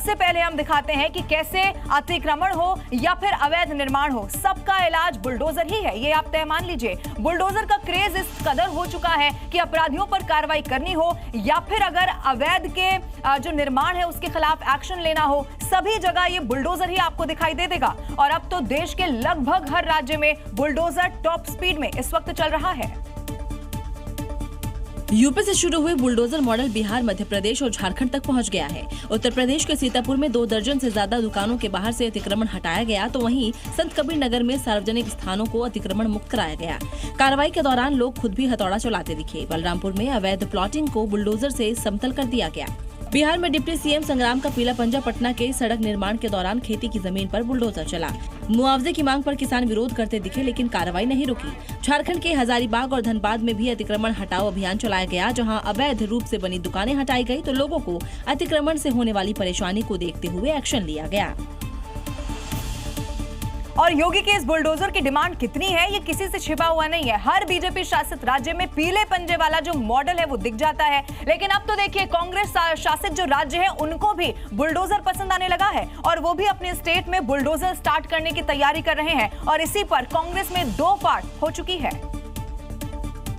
सबसे पहले हम दिखाते हैं कि कैसे अतिक्रमण हो या फिर अवैध निर्माण हो, सबका इलाज बुलडोजर ही है। ये आप तय मान लीजिए। बुलडोजर का क्रेज इस कदर हो चुका है कि अपराधियों पर कार्रवाई करनी हो या फिर अगर अवैध के जो निर्माण है उसके खिलाफ एक्शन लेना हो, सभी जगह ये बुलडोजर ही आपको दिखाई दे देगा। और अब तो देश के लगभग हर राज्य में बुलडोजर टॉप स्पीड में इस वक्त चल रहा है। यूपी से शुरू हुई बुलडोजर मॉडल बिहार, मध्य प्रदेश और झारखंड तक पहुंच गया है। उत्तर प्रदेश के सीतापुर में 2 दर्जन से ज्यादा दुकानों के बाहर से अतिक्रमण हटाया गया, तो वहीं संत कबीर नगर में सार्वजनिक स्थानों को अतिक्रमण मुक्त कराया गया। कार्रवाई के दौरान लोग खुद भी हथौड़ा चलाते दिखे। बलरामपुर में अवैध प्लॉटिंग को बुलडोजर से समतल कर दिया गया। बिहार में डिप्टी सीएम संग्राम का पीला पंजा पटना के सड़क निर्माण के दौरान खेती की जमीन पर बुलडोजर चला। मुआवजे की मांग पर किसान विरोध करते दिखे, लेकिन कार्रवाई नहीं रुकी। झारखंड के हजारीबाग और धनबाद में भी अतिक्रमण हटाओ अभियान चलाया गया, जहां अवैध रूप से बनी दुकानें हटाई गई, तो लोगों को अतिक्रमण से होने वाली परेशानी को देखते हुए एक्शन लिया गया। और योगी के इस बुलडोजर की डिमांड कितनी है, ये किसी से छिपा हुआ नहीं है। हर बीजेपी शासित राज्य में पीले पंजे वाला जो मॉडल है वो दिख जाता है। लेकिन अब तो देखिए, कांग्रेस शासित जो राज्य है उनको भी बुलडोजर पसंद आने लगा है और वो भी अपने स्टेट में बुलडोजर स्टार्ट करने की तैयारी कर रहे हैं। और इसी पर कांग्रेस में 2 पार्ट हो चुकी है।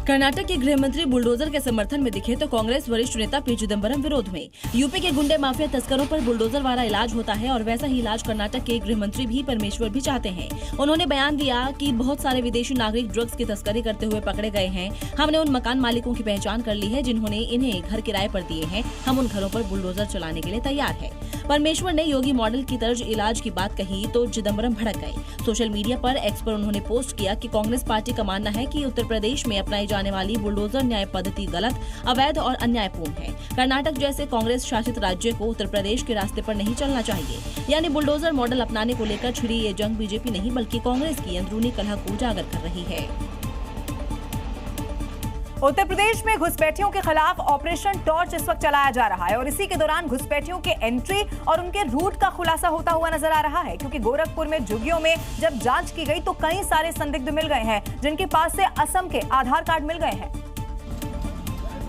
कर्नाटक के गृह मंत्री बुलडोजर के समर्थन में दिखे, तो कांग्रेस वरिष्ठ नेता पी चिदम्बरम विरोध में। यूपी के गुंडे माफिया तस्करों पर बुलडोजर वाला इलाज होता है और वैसा ही इलाज कर्नाटक के गृह मंत्री भी परमेश्वर भी चाहते हैं। उन्होंने बयान दिया कि बहुत सारे विदेशी नागरिक ड्रग्स की तस्करी करते हुए पकड़े गए हैं। हमने उन मकान मालिकों की पहचान कर ली है जिन्होंने इन्हें घर किराए पर दिए हैं। हम उन घरों पर बुलडोजर चलाने के लिए तैयार है। परमेश्वर ने योगी मॉडल की तर्ज इलाज की बात कही तो चिदम्बरम भड़क गए। सोशल मीडिया पर एक्स पर उन्होंने पोस्ट किया कि कांग्रेस पार्टी का मानना है कि उत्तर प्रदेश में अपनाई जाने वाली बुलडोजर न्याय पद्धति गलत, अवैध और अन्यायपूर्ण है। कर्नाटक जैसे कांग्रेस शासित राज्य को उत्तर प्रदेश के रास्ते पर नहीं चलना चाहिए। यानी बुलडोजर मॉडल अपनाने को लेकर छिड़ी ये जंग बीजेपी नहीं बल्कि कांग्रेस की अंदरूनी कलह को उजागर कर रही है। उत्तर प्रदेश में घुसपैठियों के खिलाफ ऑपरेशन टॉर्च इस वक्त चलाया जा रहा है और इसी के दौरान घुसपैठियों के एंट्री और उनके रूट का खुलासा होता हुआ नजर आ रहा है। क्योंकि गोरखपुर में झुग्गियों में जब जांच की गई तो कई सारे संदिग्ध मिल गए हैं जिनके पास से असम के आधार कार्ड मिल गए हैं।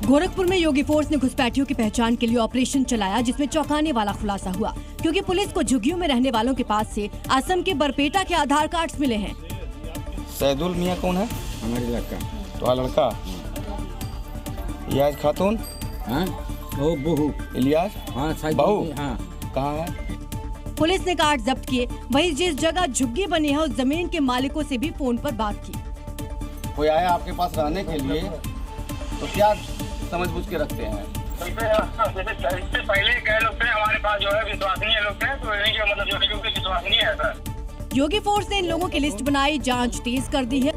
गोरखपुर में योगी फोर्स ने घुसपैठियों की पहचान के लिए ऑपरेशन चलाया, जिसमें चौंकाने वाला खुलासा हुआ। क्योंकि पुलिस को झुग्गियों में रहने वालों के पास से असम के बरपेटा के आधार कार्ड मिले हैं। सैदुल मियाँ कौन है? हमारे लड़का। तो लड़का इलियास खातून? हाँ, वो बहू। इलियास? हाँ, बहू। हाँ। कहाँ है? पुलिस ने कार्ड जब्त किए। वहीं जिस जगह झुग्गी बनी है उस जमीन के मालिकों से भी फोन पर बात की। कोई आया आपके पास रहने के लिए तो क्या समझ-बूझ के रखते हैं? इससे पहले कई लोग थे हमारे पास जो है विश्वसनीय लोग थे, तो इन्हीं के मतलब जो है विश्वसनीय है सर। योगी फोर्स ने इन लोगों की लिस्ट बनाई, जांच तेज कर दी है।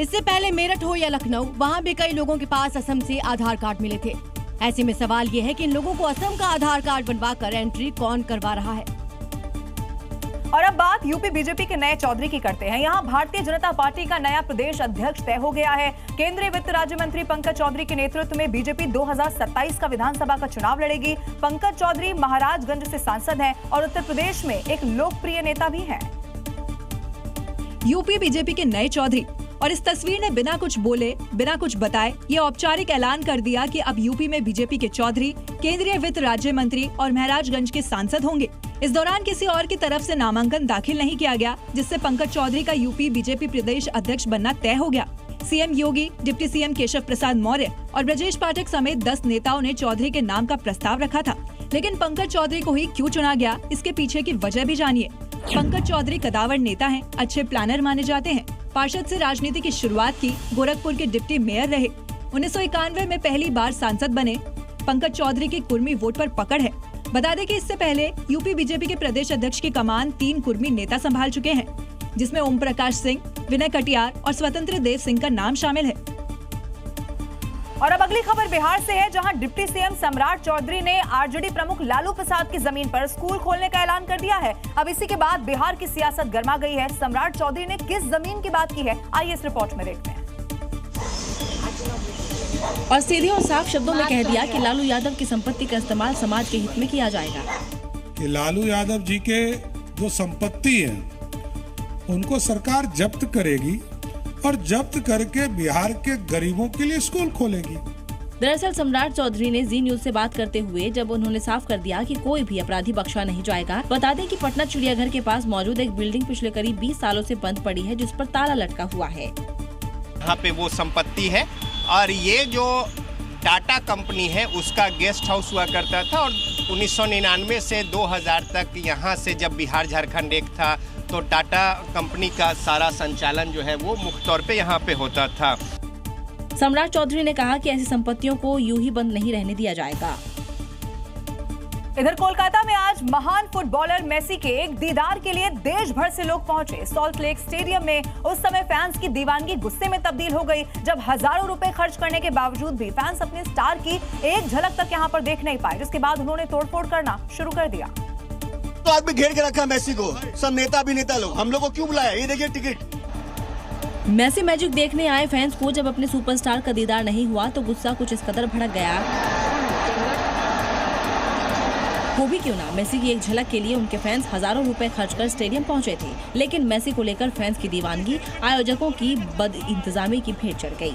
इससे पहले मेरठ हो या लखनऊ, वहां भी कई लोगों के पास असम से आधार कार्ड मिले थे। ऐसे में सवाल ये है कि इन लोगों को असम का आधार कार्ड बनवाकर एंट्री कौन करवा रहा है। और अब बात यूपी बीजेपी के नए चौधरी की करते हैं। यहाँ भारतीय जनता पार्टी का नया प्रदेश अध्यक्ष तय हो गया है। केंद्रीय वित्त राज्य मंत्री पंकज चौधरी के नेतृत्व में बीजेपी 2027 का विधानसभा का चुनाव लड़ेगी। पंकज चौधरी महाराजगंज से सांसद हैं और उत्तर प्रदेश में एक लोकप्रिय नेता भी हैं। यूपी बीजेपी के नए चौधरी, और इस तस्वीर ने बिना कुछ बोले, बिना कुछ बताए ये औपचारिक ऐलान कर दिया कि अब यूपी में बीजेपी के चौधरी केंद्रीय वित्त राज्य मंत्री और महराजगंज के सांसद होंगे। इस दौरान किसी और की तरफ से नामांकन दाखिल नहीं किया गया, जिससे पंकज चौधरी का यूपी बीजेपी प्रदेश अध्यक्ष बनना तय हो गया। सीएम योगी, डिप्टी सीएम केशव प्रसाद मौर्य और ब्रजेश पाठक समेत 10 नेताओं ने चौधरी के नाम का प्रस्ताव रखा था, लेकिन पंकज चौधरी को ही क्यों चुना गया, इसके पीछे की वजह भी जानिए। पंकज चौधरी कदावर नेता हैं, अच्छे प्लानर माने जाते हैं। पार्षद से राजनीति की शुरुआत की, गोरखपुर के डिप्टी मेयर रहे। 1991 में पहली बार सांसद बने। पंकज चौधरी की कुर्मी वोट पर पकड़ है। बता दें कि इससे पहले यूपी बीजेपी के प्रदेश अध्यक्ष की कमान 3 कुर्मी नेता संभाल चुके हैं, जिसमें ओम प्रकाश सिंह, विनय कटियार और स्वतंत्र देव सिंह का नाम शामिल है। और अब अगली खबर बिहार से है, जहां डिप्टी सीएम सम्राट चौधरी ने आरजेडी प्रमुख लालू प्रसाद की जमीन पर स्कूल खोलने का ऐलान कर दिया है। अब इसी के बाद बिहार की सियासत गर्मा गई है। सम्राट चौधरी ने किस जमीन की बात की है, आइए इस रिपोर्ट में देखते हैं। और सीधे और साफ शब्दों में कह दिया कि लालू यादव की संपत्ति का इस्तेमाल समाज के हित में किया जाएगा। कि लालू यादव जी के जो संपत्ति है उनको सरकार जब्त करेगी और जब्त करके बिहार के गरीबों के लिए स्कूल खोलेगी। दरअसल सम्राट चौधरी ने जी न्यूज से बात करते हुए जब उन्होंने साफ कर दिया कि कोई भी अपराधी बख्शा नहीं जाएगा। बता दें कि पटना चिड़ियाघर के पास मौजूद एक बिल्डिंग पिछले करीब 20 सालों से बंद पड़ी है, जिस पर ताला लटका हुआ है। यहाँ पे वो संपत्ति है और ये जो टाटा कंपनी है उसका गेस्ट हाउस हुआ करता था और 1999 से 2000 तक यहाँ से जब बिहार झारखंड एक था तो टाटा कंपनी का सारा संचालन जो है वो मुख्य तौर पे यहाँ पे होता था। सम्राट चौधरी ने कहा कि ऐसी संपत्तियों को यूं ही बंद नहीं रहने दिया जाएगा। इधर कोलकाता में आज महान फुटबॉलर मेसी के एक दीदार के लिए देश भर से लोग पहुंचे। सॉल्ट लेक स्टेडियम में उस समय फैंस की दीवानगी गुस्से में तब्दील हो गई जब हजारों रुपए खर्च करने के बावजूद भी फैंस अपने स्टार की एक झलक तक यहां पर देख नहीं पाए, जिसके बाद उन्होंने तोड़फोड़ करना शुरू कर दिया। तो आदमी घेर के रखा मेसी को, सब नेता अभिनेता लोग, हम लोग को क्यों बुलाया? ये देखिए टिकट। मेसी मैजिक देखने आए फैंस को जब अपने सुपरस्टार का दीदार नहीं हुआ तो गुस्सा कुछ इस कदर भड़क गया। वो भी क्यों ना, मेसी की एक झलक के लिए उनके फैंस हजारों रुपए खर्च कर स्टेडियम पहुंचे थे, लेकिन मेसी को लेकर फैंस की दीवानगी आयोजकों की बदइंतजामी की भेंट चढ़ गई।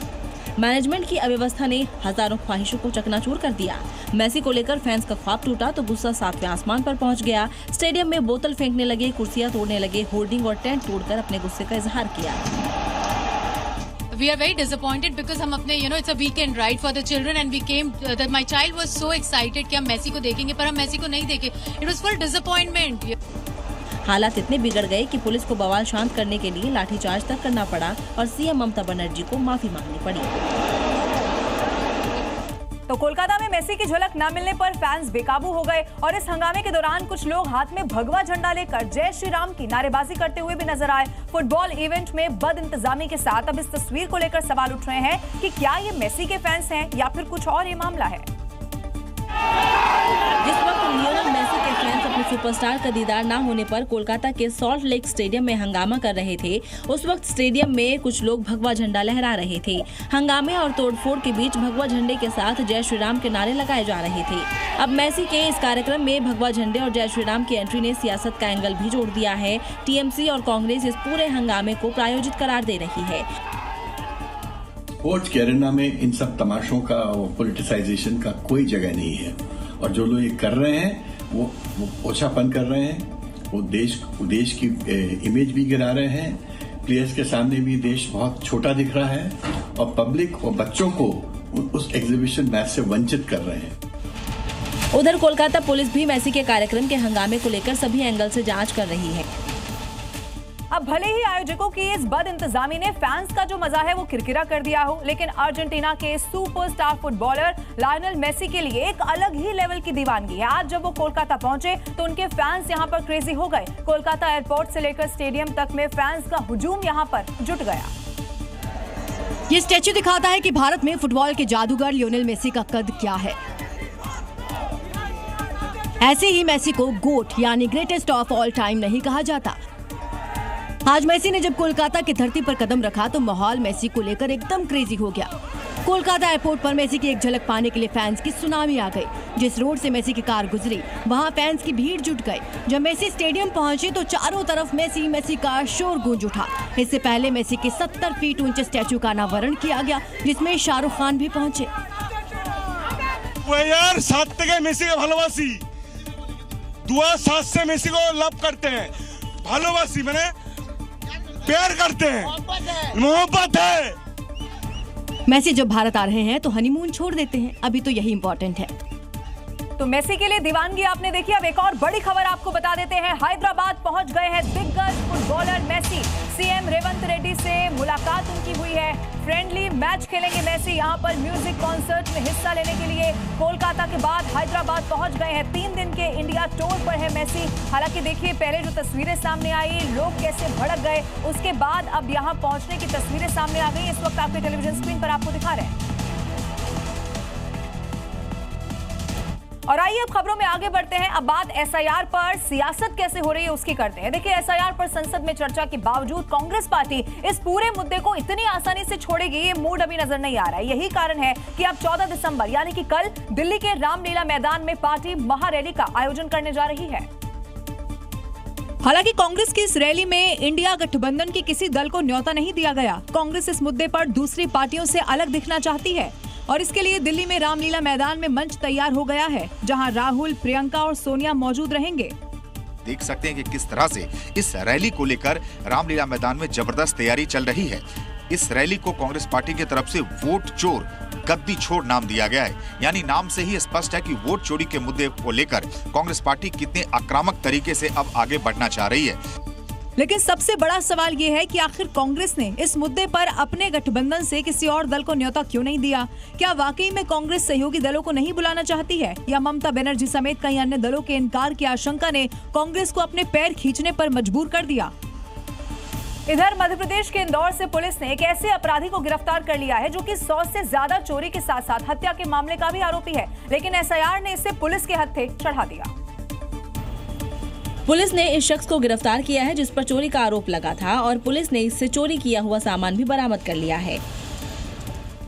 मैनेजमेंट की अव्यवस्था ने हजारों ख्वाहिशों को चकनाचूर कर दिया। मेसी को लेकर फैंस का ख्वाब टूटा तो गुस्सा सातवें आसमान पर पहुंच गया। स्टेडियम में बोतल फेंकने लगे, कुर्सियां तोड़ने लगे, होर्डिंग और टेंट तोड़कर अपने गुस्से का इजहार किया। We are very disappointed because हम अपने it's a weekend right for the children and we came that my child was so excited कि हम मेसी को देखेंगे, पर हम मेसी को नहीं देखे। It was full disappointment। हालात इतने बिगड़ गए कि पुलिस को बवाल शांत करने के लिए लाठीचार्ज तक करना पड़ा और सीएम ममता बनर्जी को माफी मांगनी पड़ी। तो कोलकाता में मेसी की झलक न मिलने पर फैंस बेकाबू हो गए और इस हंगामे के दौरान कुछ लोग हाथ में भगवा झंडा लेकर जय श्री राम की नारेबाजी करते हुए भी नजर आए। फुटबॉल इवेंट में बद इंतजामी के साथ अब इस तस्वीर को लेकर सवाल उठ रहे हैं कि क्या ये मेसी के फैंस हैं या फिर कुछ और ये मामला है। जिस वक्त लियोनेल मेसी के फैंस अपने सुपरस्टार का दीदार न होने पर कोलकाता के सॉल्ट लेक स्टेडियम में हंगामा कर रहे थे, उस वक्त स्टेडियम में कुछ लोग भगवा झंडा लहरा रहे थे। हंगामे और तोड़फोड़ के बीच भगवा झंडे के साथ जय श्री राम के नारे लगाए जा रहे थे। अब मेसी के इस कार्यक्रम में भगवा झंडे और जय श्री राम की एंट्री ने सियासत का एंगल भी जोड़ दिया है। टीएमसी और कांग्रेस इस पूरे हंगामे को प्रायोजित करार दे रही है। स्पोर्ट्स की एरेना में इन सब तमाशों का पॉलिटिसाइजेशन का कोई जगह नहीं है और जो लोग ये कर रहे हैं वो ओछापन कर रहे हैं, वो देश की इमेज भी गिरा रहे हैं। प्लेयर्स के सामने भी देश बहुत छोटा दिख रहा है और पब्लिक और बच्चों को उस एग्जीबिशन मैच से वंचित कर रहे हैं। उधर कोलकाता पुलिस भी मेसी के कार्यक्रम के हंगामे को लेकर सभी एंगल से जांच कर रही है। अब भले ही आयोजकों की इस बद इंतजामी ने फैंस का जो मजा है वो किरकिरा कर दिया हो, लेकिन अर्जेंटीना के सुपरस्टार फुटबॉलर लायनल मेसी के लिए एक अलग ही लेवल की दीवानगी है। आज जब वो कोलकाता पहुंचे तो उनके फैंस यहां पर क्रेजी हो गए। कोलकाता एयरपोर्ट से लेकर स्टेडियम तक में फैंस का हुजूम यहां पर जुट गया। ये स्टैच्यू दिखाता है कि भारत में फुटबॉल के जादूगर लियोनेल मेसी का कद क्या है। ऐसे ही मेसी को गोट यानी ग्रेटेस्ट ऑफ ऑल टाइम नहीं कहा जाता। आज मेसी ने जब कोलकाता की धरती पर कदम रखा तो माहौल मेसी को लेकर एकदम क्रेजी हो गया। कोलकाता एयरपोर्ट पर मेसी की एक झलक पाने के लिए फैंस की सुनामी आ गई। जिस रोड से मेसी की कार गुजरी वहां फैंस की भीड़ जुट गई। जब मेसी स्टेडियम पहुंचे तो चारों तरफ मेसी मेसी का शोर गूंज उठा। इससे पहले मेसी के 70 फीट ऊंचे स्टैच्यू का अनावरण किया गया, जिसमें शाहरुख खान भी पहुंचे। यार साथ मेसी के भालोबासी दुआ साथ से मेसी को लव करते हैं, भालोबासी मैंने प्यार करते हैं, मोहब्बत है। मेसी जब भारत आ रहे हैं तो हनीमून छोड़ देते हैं, अभी तो यही इम्पोर्टेंट है। तो मेसी के लिए दीवानगी आपने देखी। अब एक और बड़ी खबर आपको बता देते हैं। हैदराबाद पहुंच गए हैं दिग्गज footballer Messi. CM Revanth Reddy से मुलाकात उनकी हुई है। फ्रेंडली मैच खेलेंगे मेसी। यहां पर म्यूजिक कॉन्सर्ट में हिस्सा लेने के लिए कोलकाता के बाद हैदराबाद पहुंच गए हैं। 3 दिन के इंडिया टूर पर है मेसी। हालांकि देखिए पहले जो तस्वीरें सामने आई, लोग कैसे भड़क गए, उसके बाद अब यहां पहुंचने की तस्वीरें सामने आ गई। इस वक्त आपके टेलीविजन स्क्रीन पर आपको दिखा रहे हैं। और आइए अब खबरों में आगे बढ़ते हैं। अब बात एसआईआर पर सियासत कैसे हो रही है उसकी करते हैं। देखिए एसआईआर पर संसद में चर्चा के बावजूद कांग्रेस पार्टी इस पूरे मुद्दे को इतनी आसानी से छोड़ेगी, ये मूड अभी नजर नहीं आ रहा है। यही कारण है कि अब 14 दिसंबर यानी कि कल दिल्ली के रामलीला मैदान में पार्टी महारैली का आयोजन करने जा रही है। हालांकि कांग्रेस की इस रैली में इंडिया गठबंधन के किसी दल को न्योता नहीं दिया गया। कांग्रेस इस मुद्दे पर दूसरी पार्टियों से अलग दिखना चाहती है। और इसके लिए दिल्ली में रामलीला मैदान में मंच तैयार हो गया है, जहां राहुल, प्रियंका और सोनिया मौजूद रहेंगे। देख सकते हैं कि किस तरह से इस रैली को लेकर रामलीला मैदान में जबरदस्त तैयारी चल रही है। इस रैली को कांग्रेस पार्टी की तरफ से वोट चोर गद्दी छोड़ नाम दिया गया है। यानी नाम से ही स्पष्ट है कि वोट चोरी के मुद्दे को लेकर कांग्रेस पार्टी कितने आक्रामक तरीके से अब आगे बढ़ना चाह रही है। लेकिन सबसे बड़ा सवाल ये है कि आखिर कांग्रेस ने इस मुद्दे पर अपने गठबंधन से किसी और दल को न्योता क्यों नहीं दिया? क्या वाकई में कांग्रेस सहयोगी दलों को नहीं बुलाना चाहती है, या ममता बनर्जी समेत कई अन्य दलों के इनकार की आशंका ने कांग्रेस को अपने पैर खींचने पर मजबूर कर दिया? इधर मध्य प्रदेश के इंदौर से पुलिस ने एक ऐसे अपराधी को गिरफ्तार कर लिया है जो कि 100 से ज्यादा चोरी के साथ साथ हत्या के मामले का भी आरोपी है, लेकिन एसआईआर ने इसे पुलिस के हत्थे चढ़ा दिया। पुलिस ने इस शख्स को गिरफ्तार किया है जिस पर चोरी का आरोप लगा था, और पुलिस ने इससे चोरी किया हुआ सामान भी बरामद कर लिया है।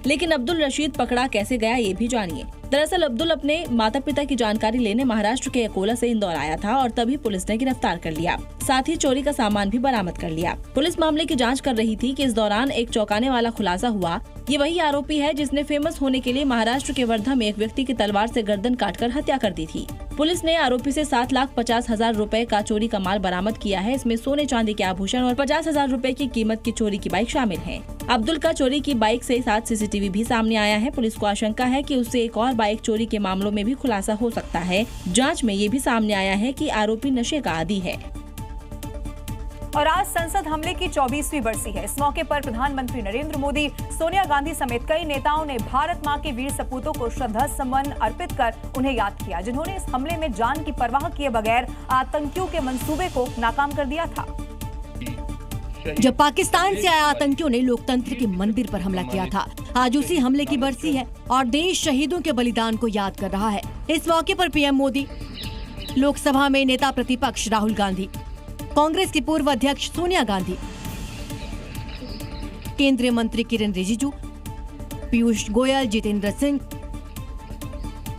लेकिन अब्दुल रशीद पकड़ा कैसे गया, ये भी जानिए। दरअसल अब्दुल अपने माता पिता की जानकारी लेने महाराष्ट्र के अकोला से इंदौर आया था और तभी पुलिस ने गिरफ्तार कर लिया। साथ ही चोरी का सामान भी बरामद कर लिया। पुलिस मामले की जांच कर रही थी कि इस दौरान एक चौंकाने वाला खुलासा हुआ। ये वही आरोपी है जिसने फेमस होने के लिए महाराष्ट्र के वर्धा में एक व्यक्ति की तलवार से गर्दन काटकर हत्या कर दी थी। पुलिस ने आरोपी से 7,50,000 रुपए का चोरी का माल बरामद किया है। इसमें सोने चांदी के आभूषण और 50,000 रुपए की कीमत की चोरी की बाइक शामिल है। अब्दुल का चोरी की बाइक से 7 सीसीटीवी भी सामने आया है। पुलिस को आशंका है कि उससे एक और बाइक चोरी के मामलों में भी खुलासा हो सकता है। जांच में ये भी सामने आया है कि आरोपी नशे का आदी है। और आज संसद हमले की 24वीं बरसी है। इस मौके पर प्रधानमंत्री नरेंद्र मोदी, सोनिया गांधी समेत कई नेताओं ने भारत मां के वीर सपूतों को श्रद्धा सुमन अर्पित कर उन्हें याद किया, जिन्होंने इस हमले में जान की परवाह किए बगैर आतंकियों के मंसूबे को नाकाम कर दिया था। जब पाकिस्तान से आए आतंकियों ने लोकतंत्र के मंदिर पर हमला किया था, आज उसी हमले की बरसी है और देश शहीदों के बलिदान को याद कर रहा है। इस मौके पर पीएम मोदी, लोकसभा में नेता प्रतिपक्ष राहुल गांधी, कांग्रेस की पूर्व अध्यक्ष सोनिया गांधी, केंद्रीय मंत्री किरेन रिजिजू, पीयूष गोयल, जितेंद्र सिंह,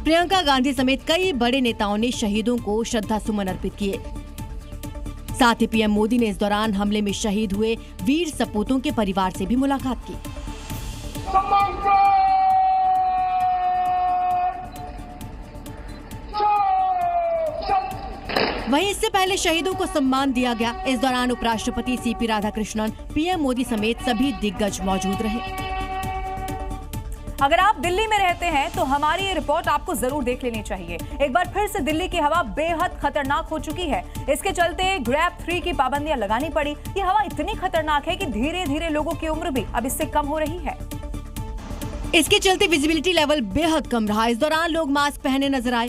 प्रियंका गांधी समेत कई बड़े नेताओं ने शहीदों को श्रद्धा सुमन अर्पित किए। साथ ही पीएम मोदी ने इस दौरान हमले में शहीद हुए वीर सपूतों के परिवार से भी मुलाकात की। वहीं इससे पहले शहीदों को सम्मान दिया गया। इस दौरान उपराष्ट्रपति सीपी राधाकृष्णन, पीएम मोदी समेत सभी दिग्गज मौजूद रहे। अगर आप दिल्ली में रहते हैं तो हमारी ये रिपोर्ट आपको जरूर देख लेनी चाहिए। एक बार फिर से दिल्ली की हवा बेहद खतरनाक हो चुकी है। इसके चलते ग्रैब 3 की पाबंदियां लगानी पड़ी। ये हवा इतनी खतरनाक है कि धीरे धीरे लोगों की उम्र भी अब इससे कम हो रही है। इसके चलते विजिबिलिटी लेवल बेहद कम रहा। इस दौरान लोग मास्क पहने नजर आए।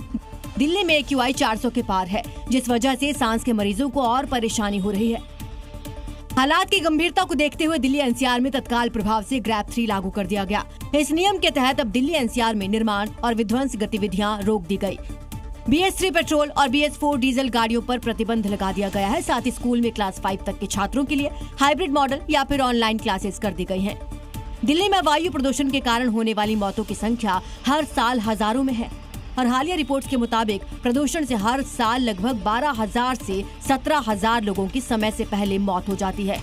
दिल्ली में AQI 400 के पार है, जिस वजह से सांस के मरीजों को और परेशानी हो रही है। हालात की गंभीरता को देखते हुए दिल्ली NCR में तत्काल प्रभाव से ग्रैब 3 लागू कर दिया गया। इस नियम के तहत अब दिल्ली NCR में निर्माण और विध्वंस गतिविधियां रोक दी गई। BS3 पेट्रोल और BS4 डीजल गाड़ियों पर प्रतिबंध लगा दिया गया है। साथ ही स्कूल में क्लास 5 तक के छात्रों के लिए हाइब्रिड मॉडल या फिर ऑनलाइन क्लासेस कर दी गई हैं। दिल्ली में वायु प्रदूषण के कारण होने वाली मौतों की संख्या हर साल हजारों में है और हालिया रिपोर्ट्स के मुताबिक प्रदूषण से हर साल लगभग 12,000 से 17,000 लोगों की समय से पहले मौत हो जाती है।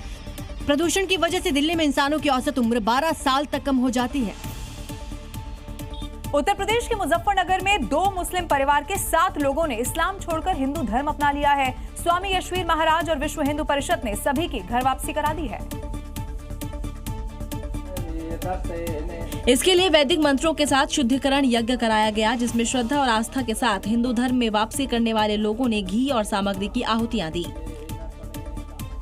प्रदूषण की वजह से दिल्ली में इंसानों की औसत उम्र 12 साल तक कम हो जाती है। उत्तर प्रदेश के मुजफ्फरनगर में 2 मुस्लिम परिवार के 7 लोगों ने इस्लाम छोड़कर हिंदू धर्म अपना लिया है। स्वामी यशवीर महाराज और विश्व हिंदू परिषद ने सभी की घर वापसी करा दी है। इसके लिए वैदिक मंत्रों के साथ शुद्धिकरण यज्ञ कराया गया, जिसमें श्रद्धा और आस्था के साथ हिंदू धर्म में वापसी करने वाले लोगों ने घी और सामग्री की आहुतियां दी।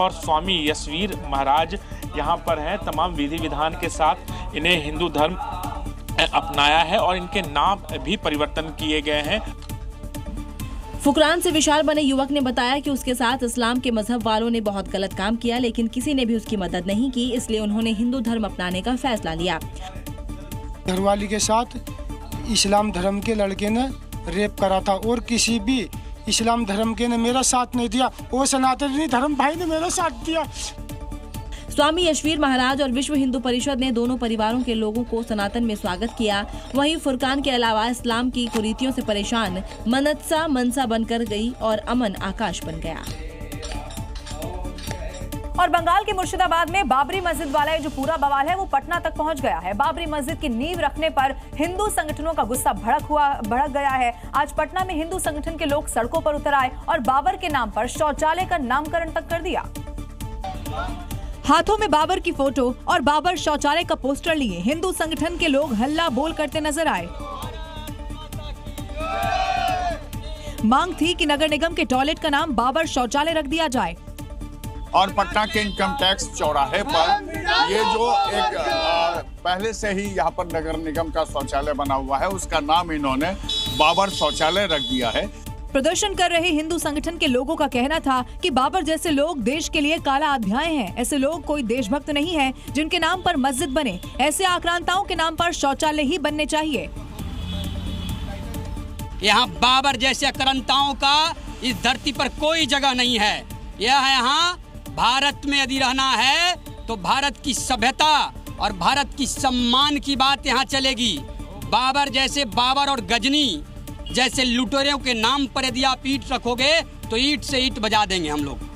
और स्वामी यशवीर महाराज यहाँ पर हैं। तमाम विधि विधान के साथ इन्हें हिंदू धर्म अपनाया है और इनके नाम भी परिवर्तन किए गए हैं। फुकरान से विशाल बने युवक ने बताया कि उसके साथ इस्लाम के मजहब वालों ने बहुत गलत काम किया, लेकिन किसी ने भी उसकी मदद नहीं की, इसलिए उन्होंने हिंदू धर्म अपनाने का फैसला लिया। घरवाली के साथ इस्लाम धर्म के लड़के ने रेप करा था और किसी भी इस्लाम धर्म के ने मेरा साथ नहीं दिया, वो सनातनी धर्म भाई ने मेरा साथ दिया। स्वामी यशवीर महाराज और विश्व हिंदू परिषद ने दोनों परिवारों के लोगों को सनातन में स्वागत किया। वहीं फुरकान के अलावा इस्लाम की कुरीतियों से परेशान मनसा मनसा बनकर गई और अमन आकाश बन गया। और बंगाल के मुर्शिदाबाद में बाबरी मस्जिद वाला ये जो पूरा बवाल है वो पटना तक पहुंच गया है। बाबरी मस्जिद की नींव रखने पर हिंदू संगठनों का गुस्सा भड़क गया है। आज पटना में हिंदू संगठन के लोग सड़कों पर उतर आए और बाबर के नाम पर शौचालय का नामकरण तक कर दिया। हाथों में बाबर की फोटो और बाबर शौचालय का पोस्टर लिए हिंदू संगठन के लोग हल्ला बोल करते नजर आए। मांग थी कि नगर निगम के टॉयलेट का नाम बाबर शौचालय रख दिया जाए। और पटना के इनकम टैक्स चौराहे पर ये जो एक पहले से ही यहाँ पर नगर निगम का शौचालय बना हुआ है, उसका नाम इन्होंने बाबर शौचालय रख दिया है। प्रदर्शन कर रहे हिंदू संगठन के लोगों का कहना था कि बाबर जैसे लोग देश के लिए काला अध्याय हैं। ऐसे लोग कोई देशभक्त नहीं है जिनके नाम पर मस्जिद बने। ऐसे आक्रांताओं के नाम पर शौचालय ही बनने चाहिए। यहाँ बाबर जैसे आक्रांताओं का इस धरती पर कोई जगह नहीं है। यह यहाँ भारत में यदि रहना है तो भारत की सभ्यता और भारत की सम्मान की बात यहाँ चलेगी। बाबर जैसे बाबर और गजनी जैसे लुटेरों के नाम पर यदि आप ईंट रखोगे तो ईंट से ईंट बजा देंगे हम लोग।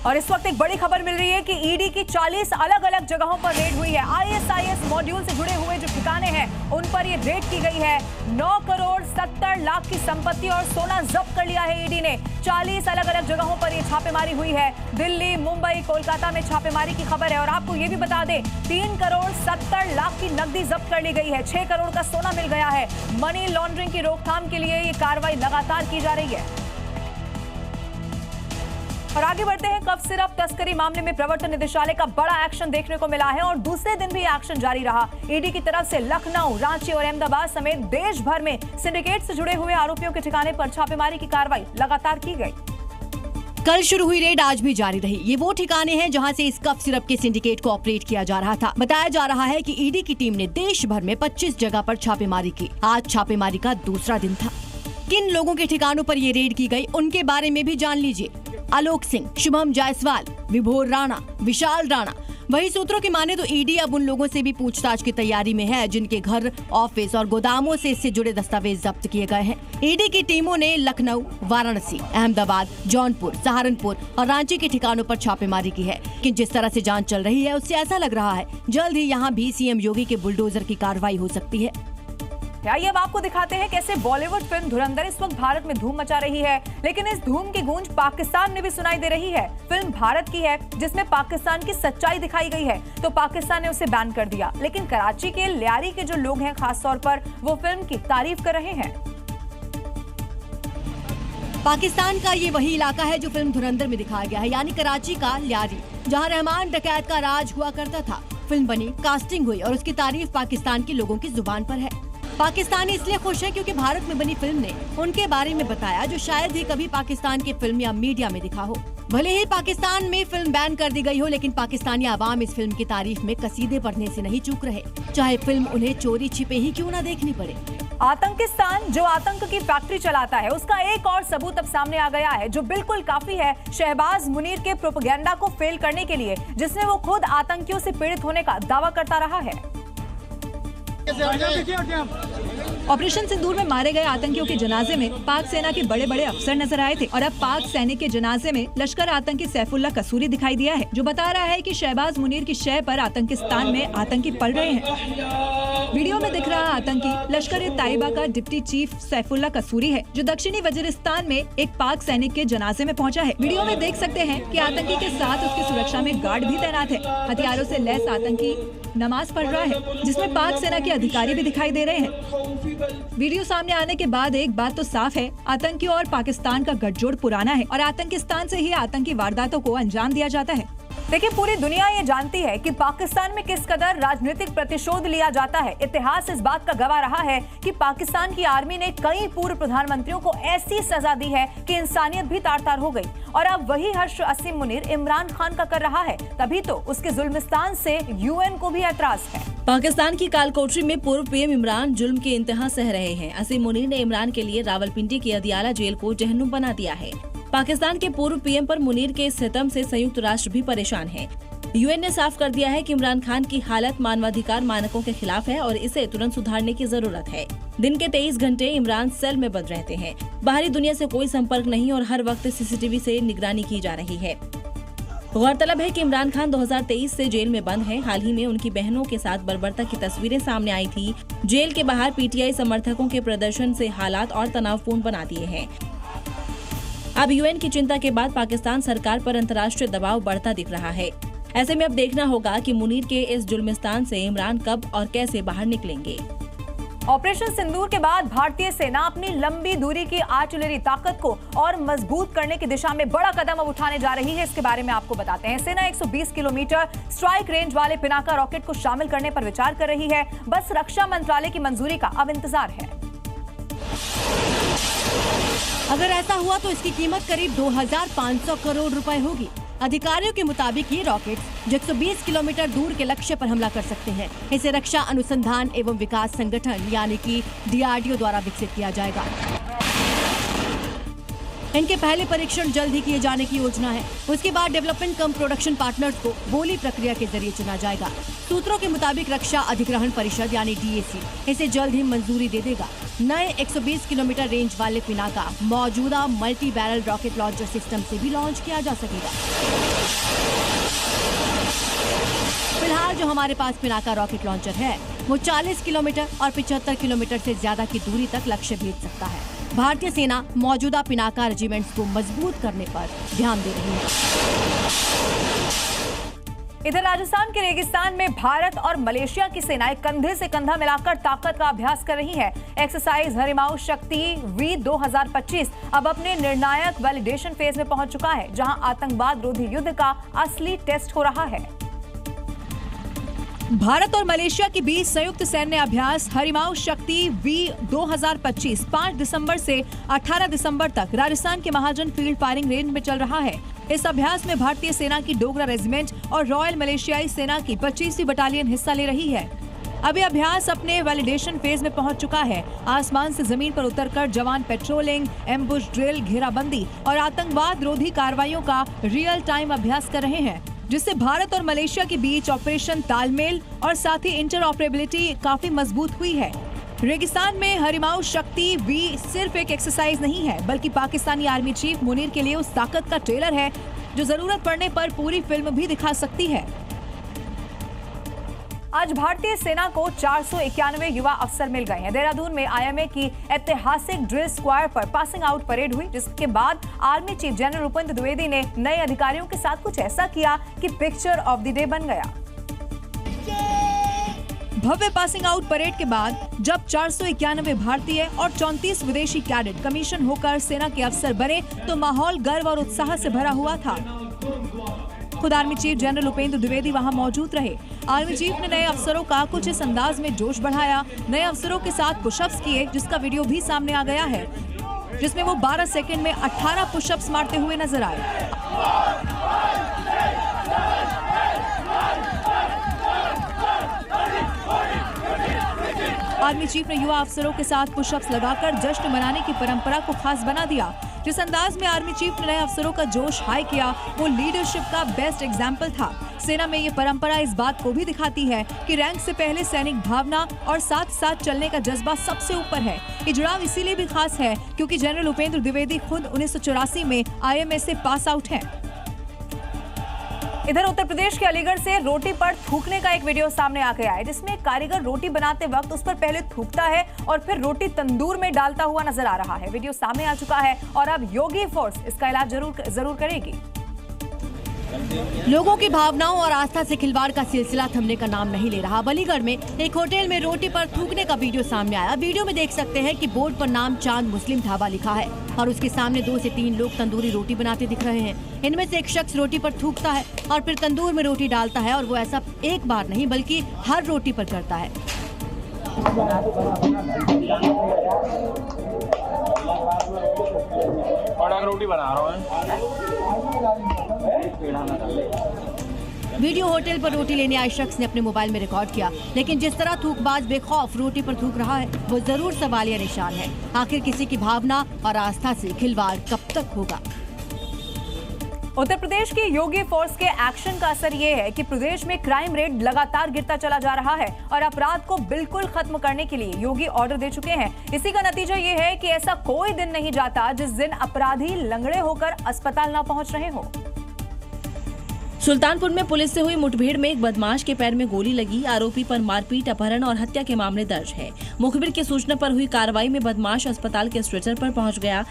और इस वक्त एक बड़ी खबर मिल रही है कि ईडी की 40 अलग अलग जगहों पर रेड हुई है। ISIS मॉड्यूल से जुड़े हुए जो ठिकाने हैं उन पर ये रेड की गई है। 9 करोड़ 70 लाख की संपत्ति और सोना जब्त कर लिया है ईडी ने। 40 अलग अलग जगहों पर ये छापेमारी हुई है। दिल्ली, मुंबई, कोलकाता में छापेमारी की खबर है। और आपको ये भी बता दें 3 करोड़ 70 लाख की नकदी जब्त कर ली गई है। 6 करोड़ का सोना मिल गया है। मनी लॉन्ड्रिंग की रोकथाम के लिए ये कार्रवाई लगातार की जा रही है। और आगे बढ़ते हैं। कफ सिरप तस्करी मामले में प्रवर्तन निदेशालय का बड़ा एक्शन देखने को मिला है और दूसरे दिन भी एक्शन जारी रहा। ईडी की तरफ से लखनऊ, रांची और अहमदाबाद समेत देश भर में सिंडिकेट से जुड़े हुए आरोपियों के ठिकाने पर छापेमारी की कार्रवाई लगातार की गई। कल शुरू हुई रेड आज भी जारी रही। ये वो ठिकाने हैं जहां से इस कफ सिरप के सिंडिकेट को ऑपरेट किया जा रहा था। बताया जा रहा है कि ईडी की टीम ने देश भर में 25 जगह पर छापेमारी की। आज छापेमारी का दूसरा दिन था। किन लोगों के ठिकानों पर ये रेड की गई उनके बारे में भी जान लीजिए। आलोक सिंह, शुभम जायसवाल, विभोर राणा, विशाल राणा। वही सूत्रों की माने तो ईडी अब उन लोगों से भी पूछताछ की तैयारी में है जिनके घर, ऑफिस और गोदामों से इससे जुड़े दस्तावेज जब्त किए गए हैं। ईडी की टीमों ने लखनऊ, वाराणसी, अहमदाबाद, जौनपुर, सहारनपुर और रांची के ठिकानों पर छापेमारी की है। कि जिस तरह से जांच चल रही है उससे ऐसा लग रहा है जल्द ही यहाँ भी सीएम योगी के बुलडोजर की कार्रवाई हो सकती है। आइए अब आपको दिखाते हैं कैसे बॉलीवुड फिल्म धुरंधर इस वक्त भारत में धूम मचा रही है। लेकिन इस धूम की गूंज पाकिस्तान में भी सुनाई दे रही है। फिल्म भारत की है जिसमें पाकिस्तान की सच्चाई दिखाई गई है तो पाकिस्तान ने उसे बैन कर दिया। लेकिन कराची के लियारी के जो लोग हैं खास तौर पर वो फिल्म की तारीफ कर रहे हैं। पाकिस्तान का ये वही इलाका है जो फिल्म धुरंधर में दिखाया गया है, यानी कराची का लियारी, जहां रहमान डकैत का राज हुआ करता था। फिल्म बनी, कास्टिंग हुई और उसकी तारीफ पाकिस्तान के लोगों की जुबान पर है। पाकिस्तानी इसलिए खुश है क्योंकि भारत में बनी फिल्म ने उनके बारे में बताया जो शायद ही कभी पाकिस्तान के फिल्म या मीडिया में दिखा हो। भले ही पाकिस्तान में फिल्म बैन कर दी गई हो लेकिन पाकिस्तानी आवाम इस फिल्म की तारीफ में कसीदे पढ़ने से नहीं चूक रहे, चाहे फिल्म उन्हें चोरी छिपे ही क्यों न देखनी पड़े। आतंकिस्तान जो आतंक की फैक्ट्री चलाता है उसका एक और सबूत अब सामने आ गया है जो बिल्कुल काफी है शहबाज मुनीर के प्रोपेगेंडा को फेल करने के लिए, जिसमें वो खुद आतंकियों से पीड़ित होने का दावा करता रहा है। ऑपरेशन सिंदूर में मारे गए आतंकियों के जनाजे में पाक सेना के बड़े बड़े अफसर नजर आए थे और अब पाक सैनिक के जनाजे में लश्कर आतंकी सैफुल्ला कसूरी दिखाई दिया है जो बता रहा है कि शहबाज मुनीर की शय पर आतंकिस्तान में आतंकी पल रहे हैं। वीडियो में दिख रहा आतंकी लश्कर ए ताइबा का डिप्टी चीफ सैफुल्ला कसूरी है जो दक्षिणी वजीरिस्तान में एक पाक सैनिक के जनाजे में पहुंचा है। वीडियो में देख सकते हैं कि आतंकी के साथ उसकी सुरक्षा में गार्ड भी तैनात है। हथियारों से लैस आतंकी नमाज पढ़ रहा है जिसमें पाक सेना के अधिकारी भी दिखाई दे रहे हैं। वीडियो सामने आने के बाद एक बात तो साफ है, आतंकी और पाकिस्तान का गठजोड़ पुराना है और आतंकिस्तान से ही आतंकी वारदातों को अंजाम दिया जाता है। देखिए पूरी दुनिया ये जानती है कि पाकिस्तान में किस कदर राजनीतिक प्रतिशोध लिया जाता है। इतिहास इस बात का गवाह रहा है कि पाकिस्तान की आर्मी ने कई पूर्व प्रधानमंत्रियों को ऐसी सजा दी है कि इंसानियत भी तार-तार हो गई और अब वही हर्ष असीम मुनीर इमरान खान का कर रहा है। तभी तो उसके जुल्मिस्तान से यूएन को भी एतराज है। पाकिस्तान की कालकोठरी में पूर्व पीएम इमरान जुल्म के इंतहा सह रहे हैं। असीम मुनीर ने इमरान के लिए रावलपिंडी की अदियाला जेल को जहन्नुम बना दिया है। पाकिस्तान के पूर्व पीएम पर मुनीर के सितम से संयुक्त राष्ट्र भी परेशान है। यूएन ने साफ कर दिया है कि इमरान खान की हालत मानवाधिकार मानकों के खिलाफ है और इसे तुरंत सुधारने की जरूरत है। दिन के 23 घंटे इमरान सेल में बंद रहते हैं। बाहरी दुनिया से कोई संपर्क नहीं और हर वक्त सीसीटीवी से निगरानी की जा रही है। गौरतलब है कि इमरान खान 2023 से जेल में बंद हैं। हाल ही में उनकी बहनों के साथ बर्बरता की तस्वीरें सामने आई थी। जेल के बाहर पीटीआई समर्थकों के प्रदर्शन से हालात और तनावपूर्ण बना दिए हैं। अब यूएन की चिंता के बाद पाकिस्तान सरकार पर अंतर्राष्ट्रीय दबाव बढ़ता दिख रहा है। ऐसे में अब देखना होगा कि मुनीर के इस जुल्मिस्तान से इमरान कब और कैसे बाहर निकलेंगे। ऑपरेशन सिंदूर के बाद भारतीय सेना अपनी लंबी दूरी की आर्टिलरी ताकत को और मजबूत करने की दिशा में बड़ा कदम अब उठाने जा रही है। इसके बारे में आपको बताते हैं। सेना 120 किलोमीटर स्ट्राइक रेंज वाले पिनाका रॉकेट को शामिल करने पर विचार कर रही है। बस रक्षा मंत्रालय की मंजूरी का अब इंतजार है। अगर ऐसा हुआ तो इसकी कीमत करीब 2500 करोड़ रुपए होगी। अधिकारियों के मुताबिक ये रॉकेट जो 120 किलोमीटर दूर के लक्ष्य पर हमला कर सकते हैं। इसे रक्षा अनुसंधान एवं विकास संगठन यानी कि DRDO द्वारा विकसित किया जाएगा। इनके पहले परीक्षण जल्द ही किए जाने की योजना है। उसके बाद डेवलपमेंट कम प्रोडक्शन पार्टनर्स को बोली प्रक्रिया के जरिए चुना जाएगा। सूत्रों के मुताबिक रक्षा अधिग्रहण परिषद यानी DAC इसे जल्द ही मंजूरी दे देगा। नए 120 किलोमीटर रेंज वाले पिनाका मौजूदा multi barrel rocket launcher system से भी लॉन्च किया जा सकेगा। फिलहाल जो हमारे पास पिनाका रॉकेट लॉन्चर है वो 40 किलोमीटर और 75 किलोमीटर से ज्यादा की दूरी तक लक्ष्य भेज सकता है। भारतीय सेना मौजूदा पिनाका रेजिमेंट्स को मजबूत करने पर ध्यान दे रही है। इधर राजस्थान के रेगिस्तान में भारत और मलेशिया की सेनाएं कंधे से कंधा मिलाकर ताकत का अभ्यास कर रही हैं। एक्सरसाइज हरिमाऊ शक्ति V 2025 अब अपने निर्णायक वैलिडेशन फेज में पहुंच चुका है, जहां आतंकवाद रोधी युद्ध का असली टेस्ट हो रहा है। भारत और मलेशिया के बीच संयुक्त सैन्य अभ्यास हरिमाऊ शक्ति V 2025 5 दिसंबर से 18 दिसंबर तक राजस्थान के महाजन फील्ड फायरिंग रेंज में चल रहा है। इस अभ्यास में भारतीय सेना की डोगरा रेजिमेंट और रॉयल मलेशियाई सेना की 25वीं बटालियन हिस्सा ले रही है। अभी अभ्यास अपने वैलिडेशन फेज में पहुंच चुका है। आसमान से जमीन पर उतरकर जवान पेट्रोलिंग, एम्बुश ड्रिल, घेराबंदी और आतंकवाद रोधी कार्रवाइयों का रियल टाइम अभ्यास कर रहे हैं, जिससे भारत और मलेशिया के बीच ऑपरेशन तालमेल और साथ ही इंटरऑपरेबिलिटी काफी मजबूत हुई है। रेगिस्तान में हरिमाऊ शक्ति V सिर्फ एक एक्सरसाइज नहीं है, बल्कि पाकिस्तानी आर्मी चीफ मुनीर के लिए उस ताकत का ट्रेलर है जो जरूरत पड़ने पर पूरी फिल्म भी दिखा सकती है। आज भारतीय सेना को 491 युवा अफसर मिल गए हैं। देहरादून में IMA की ऐतिहासिक ड्रिल स्क्वायर पर पासिंग आउट परेड हुई, जिसके बाद army chief general Upendra Dwivedi ने नए अधिकारियों के साथ कुछ ऐसा किया कि पिक्चर ऑफ द डे बन गया। भव्य पासिंग आउट परेड के बाद जब 491 भारतीय और 34 विदेशी कैडेट कमीशन होकर सेना के अफसर बने तो माहौल गर्व और उत्साह से भरा हुआ था। खुद army chief general Upendra Dwivedi वहां मौजूद रहे। आर्मी चीफ ने नए अफसरों का कुछ इस अंदाज में जोश बढ़ाया। नए अफसरों के साथ पुशअप्स किए, जिसका वीडियो भी सामने आ गया है, जिसमें वो 12 सेकंड में 18 पुशअप्स मारते हुए नजर आए। आर्मी चीफ ने युवा अफसरों के साथ पुशअप्स लगाकर जश्न मनाने की परंपरा को खास बना दिया। जिस अंदाज में आर्मी चीफ ने नए अफसरों का जोश हाई किया, वो लीडरशिप का बेस्ट एग्जाम्पल था। सेना में ये परंपरा इस बात को भी दिखाती है कि रैंक से पहले सैनिक भावना और साथ साथ चलने का जज्बा सबसे ऊपर है। ये जुड़ाव इसीलिए भी खास है क्योंकि जनरल उपेंद्र द्विवेदी खुद 1984 में IMA से पास आउट हैं। इधर उत्तर प्रदेश के अलीगढ़ से रोटी पर थूकने का एक वीडियो सामने आ गया है, जिसमें एक कारीगर रोटी बनाते वक्त उस पर पहले थूकता है और फिर रोटी तंदूर में डालता हुआ नजर आ रहा है। वीडियो सामने आ चुका है और अब योगी फोर्स इसका इलाज जरूर करेगी। लोगों की भावनाओं और आस्था से खिलवाड़ का सिलसिला थमने का नाम नहीं ले रहा। अलीगढ़ में एक होटल में रोटी पर थूकने का वीडियो सामने आया। वीडियो में देख सकते हैं कि बोर्ड पर नाम चांद मुस्लिम ढाबा लिखा है और उसके सामने 2 से 3 लोग तंदूरी रोटी बनाते दिख रहे हैं। इनमें से एक शख्स रोटी पर थूकता है और फिर तंदूर में रोटी डालता है और वो ऐसा एक बार नहीं बल्कि हर रोटी पर करता है। रोटी बना रहा हूँ। वीडियो होटल पर रोटी लेने आए शख्स ने अपने मोबाइल में रिकॉर्ड किया, लेकिन जिस तरह थूकबाज बेखौफ रोटी पर थूक रहा है वो जरूर सवालिया निशान है। आखिर किसी की भावना और आस्था से खिलवाड़ कब तक होगा? उत्तर प्रदेश की योगी फोर्स के एक्शन का असर ये है कि प्रदेश में क्राइम रेट लगातार गिरता चला जा रहा है और अपराध को बिल्कुल खत्म करने के लिए योगी ऑर्डर दे चुके हैं। इसी का नतीजा ये है कि ऐसा कोई दिन नहीं जाता जिस दिन अपराधी लंगड़े होकर अस्पताल न पहुंच रहे हो। सुल्तानपुर में पुलिस से हुई मुठभेड़ में एक बदमाश के पैर में गोली लगी। आरोपी पर मारपीट, अपहरण और हत्या के मामले दर्ज है। मुखबिर की सूचना पर हुई कार्रवाई में बदमाश अस्पताल के स्ट्रेचर पर पहुंच गया।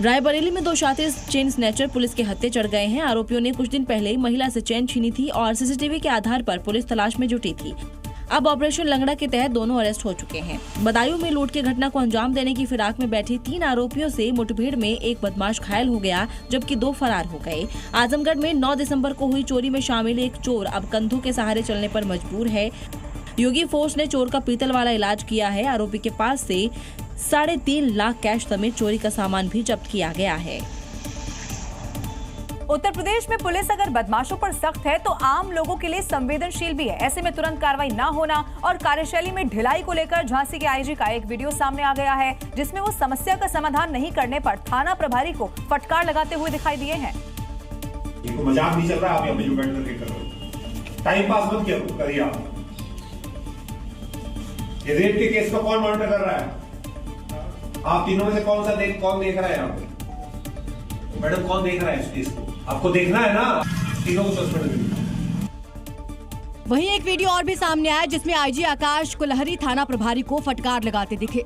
रायबरेली में 2 शातिर चेन स्नैचर पुलिस के हत्थे चढ़ गए हैं। आरोपियों ने कुछ दिन पहले महिला से चेन छीनी थी और सीसीटीवी के आधार पर पुलिस तलाश में जुटी थी। अब ऑपरेशन लंगड़ा के तहत दोनों अरेस्ट हो चुके हैं। बदायूं में लूट की घटना को अंजाम देने की फिराक में बैठे 3 आरोपियों से मुठभेड़ में एक बदमाश घायल हो गया, जबकि 2 फरार हो गए। आजमगढ़ में 9 दिसंबर को हुई चोरी में शामिल एक चोर अब कंधों के सहारे चलने पर मजबूर है। योगी फोर्स ने चोर का पीतल वाला इलाज किया है। आरोपी के पास से 3.5 लाख कैश समेत चोरी का सामान भी जब्त किया गया है। उत्तर प्रदेश में पुलिस अगर बदमाशों पर सख्त है तो आम लोगों के लिए संवेदनशील भी है। ऐसे में तुरंत कार्रवाई न होना और कार्यशैली में ढिलाई को लेकर झांसी के आईजी का एक वीडियो सामने आ गया है, जिसमें वो समस्या का समाधान नहीं करने पर थाना प्रभारी को फटकार लगाते हुए दिखाई दिए हैं। मजाक नहीं चल रहा, आप यहाँ पे जो बैठ करके कर रहे हो, टाइम पास मत करिए आप। ये रेप के केस को कौन मॉनिटर कर रहा है? आप तीनों में से कौन देख रहा है यहाँ पे? मैडम कौन देख रहा है इस केस को? आपको देखना है ना, तीनों को सस्पेंड करना। वहीं एक वीडियो और भी सामने आया जिसमें आईजी आकाश कुलहरी थाना प्रभारी को फटकार लगाते दिखे।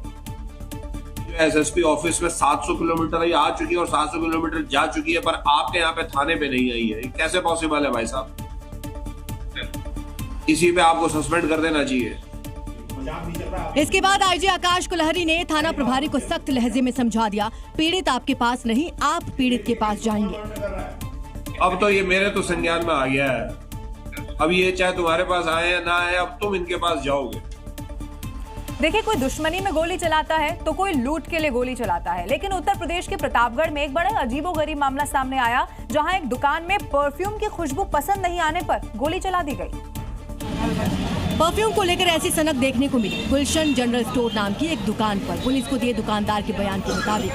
एसएसपी ऑफिस में 700 किलोमीटर आ चुकी है और 700 किलोमीटर जा चुकी है, पर आपके यहाँ पे थाने पे नहीं आई है। कैसे पॉसिबल है भाई साहब? इसी पे आपको सस्पेंड कर देना चाहिए। इसके बाद आईजी आकाश कुलहरी ने थाना प्रभारी को सख्त लहजे में समझा दिया, पीड़ित आपके पास नहीं, आप पीड़ित के पास जाएंगे। अब तो ये मेरे तो संज्ञान में आ गया है। अब ये चाहे तुम्हारे पास आए या ना आए, अब तुम इनके पास जाओगे। देखिए, कोई दुश्मनी में गोली चलाता है तो कोई लूट के लिए गोली चलाता है, लेकिन उत्तर प्रदेश के प्रतापगढ़ में एक बड़ा अजीबोगरीब मामला सामने आया, जहां एक दुकान में परफ्यूम की खुशबू पसंद नहीं आने पर गोली चला दी गई। परफ्यूम को लेकर ऐसी सनक देखने को मिली गुलशन जनरल स्टोर नाम की एक दुकान पर। पुलिस को दिए दुकानदार के बयान के मुताबिक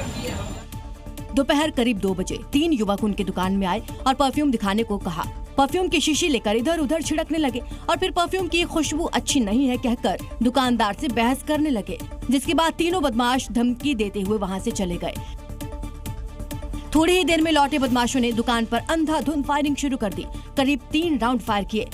दोपहर करीब 2 बजे 3 युवक उनकी दुकान में आए और परफ्यूम दिखाने को कहा। परफ्यूम की शीशी लेकर इधर उधर छिड़कने लगे और फिर परफ्यूम की खुशबू अच्छी नहीं है कहकर दुकानदार से बहस करने लगे, जिसके बाद तीनों बदमाश धमकी देते हुए वहां से चले गए। थोड़ी ही देर में लौटे बदमाशों ने दुकान पर अंधाधुंध फायरिंग शुरू कर दी। करीब 3 राउंड फायर किए।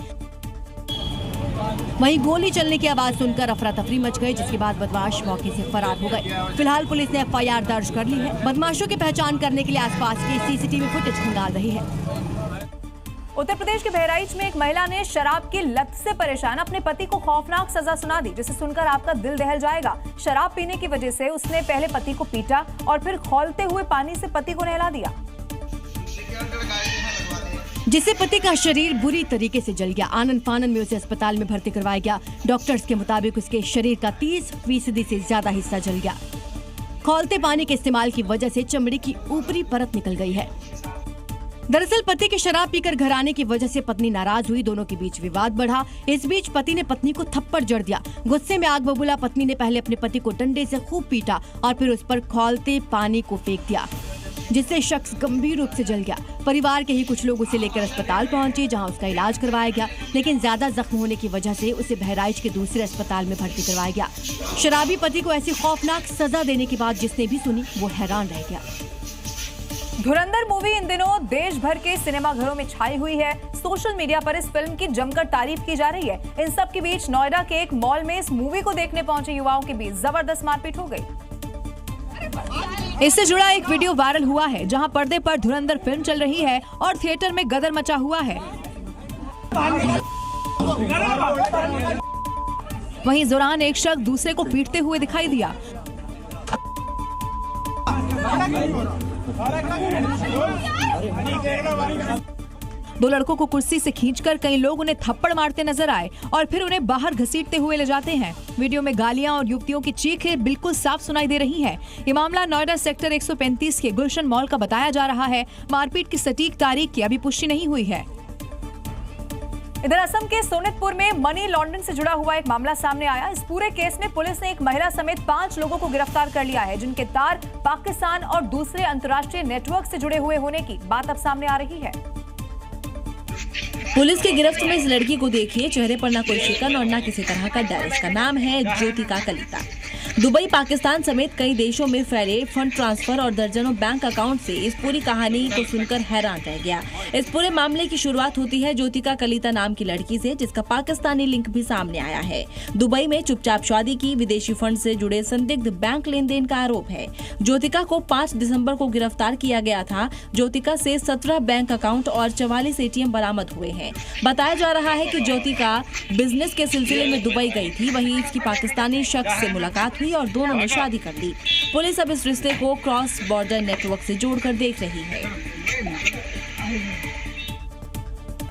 वहीं गोली चलने की आवाज सुनकर अफरा तफरी मच गई, जिसके बाद बदमाश मौके से फरार हो गए। फिलहाल पुलिस ने एफआईआर दर्ज कर ली है। बदमाशों की पहचान करने के लिए आसपास की सीसीटीवी फुटेज खंगाल रही है। उत्तर प्रदेश के बहराइच में एक महिला ने शराब की लत से परेशान अपने पति को खौफनाक सजा सुना दी, जिसे सुनकर आपका दिल दहल जाएगा। शराब पीने की वजह से उसने पहले पति को पीटा और फिर खौलते हुए पानी से पति को नहला दिया, जिससे पति का शरीर बुरी तरीके से जल गया। आनन फानन में उसे अस्पताल में भर्ती करवाया गया। डॉक्टर्स के मुताबिक उसके शरीर का 30% से ज्यादा हिस्सा जल गया। खौलते पानी के इस्तेमाल की वजह से चमड़ी की ऊपरी परत निकल गई है। दरअसल पति के शराब पीकर घर आने की वजह से पत्नी नाराज हुई। दोनों के बीच विवाद बढ़ा। इस बीच पति ने पत्नी को थप्पड़ जड़ दिया। गुस्से में आग बबूला पत्नी ने पहले अपने पति को डंडे से खूब पीटा और फिर उस पर खौलते पानी को फेंक दिया, जिससे शख्स गंभीर रूप से जल गया। परिवार के ही कुछ लोग उसे लेकर अस्पताल पहुंचे, जहां उसका इलाज करवाया गया, लेकिन ज्यादा जख्म होने की वजह से उसे बहराइच के दूसरे अस्पताल में भर्ती करवाया गया। शराबी पति को ऐसी खौफनाक सजा देने की बात जिसने भी सुनी वो हैरान रह गया। धुरंधर मूवी इन दिनों देश भर के सिनेमाघरों में छाई हुई है। सोशल मीडिया पर इस फिल्म की जमकर तारीफ की जा रही है। इन सब के बीच नोएडा के एक मॉल में इस मूवी को देखने पहुंचे युवाओं के बीच जबरदस्त मारपीट हो गई। इससे जुड़ा एक वीडियो वायरल हुआ है, जहां पर्दे पर धुरंधर फिल्म चल रही है और थिएटर में गदर मचा हुआ है। वहीं इस दौरान एक शख्स दूसरे को पीटते हुए दिखाई दिया। दो लड़कों को कुर्सी से खींचकर कई लोग उन्हें थप्पड़ मारते नजर आए और फिर उन्हें बाहर घसीटते हुए ले जाते हैं। वीडियो में गालियां और युवतियों की चीखें बिल्कुल साफ सुनाई दे रही हैं। ये मामला नोएडा सेक्टर 135 के गुलशन मॉल का बताया जा रहा है। मारपीट की सटीक तारीख की अभी पुष्टि नहीं हुई है। इधर असम के सोनितपुर में मनी लॉन्ड्रिंग से जुड़ा हुआ एक मामला सामने आया। इस पूरे केस में पुलिस ने एक महिला समेत 5 लोगों को गिरफ्तार कर लिया है, जिनके तार पाकिस्तान और दूसरे अंतर्राष्ट्रीय नेटवर्क से जुड़े हुए होने की बात अब सामने आ रही है। पुलिस की गिरफ्त में इस लड़की को देखिए, चेहरे पर ना कोई शिकन और ना किसी तरह का डर। इसका नाम है ज्योतिका कलिता। दुबई, पाकिस्तान समेत कई देशों में फैले फंड ट्रांसफर और दर्जनों बैंक अकाउंट से इस पूरी कहानी को सुनकर हैरान रह गया। इस पूरे मामले की शुरुआत होती है ज्योतिका कलिता नाम की लड़की से, जिसका पाकिस्तानी लिंक भी सामने आया है। दुबई में चुपचाप शादी की, विदेशी फंड से जुड़े संदिग्ध बैंक लेन देन का आरोप है। ज्योतिका को 5 दिसंबर को गिरफ्तार किया गया था। ज्योतिका से 17 बैंक अकाउंट और 44 ATM बरामद हुए हैं। बताया जा रहा है कि ज्योतिका बिजनेस के सिलसिले में दुबई गई थी, वहीं इसकी पाकिस्तानी शख्स से मुलाकात हुई और दोनों ने शादी कर ली। पुलिस अब इस रिश्ते को क्रॉस बॉर्डर नेटवर्क से जोड़कर देख रही है।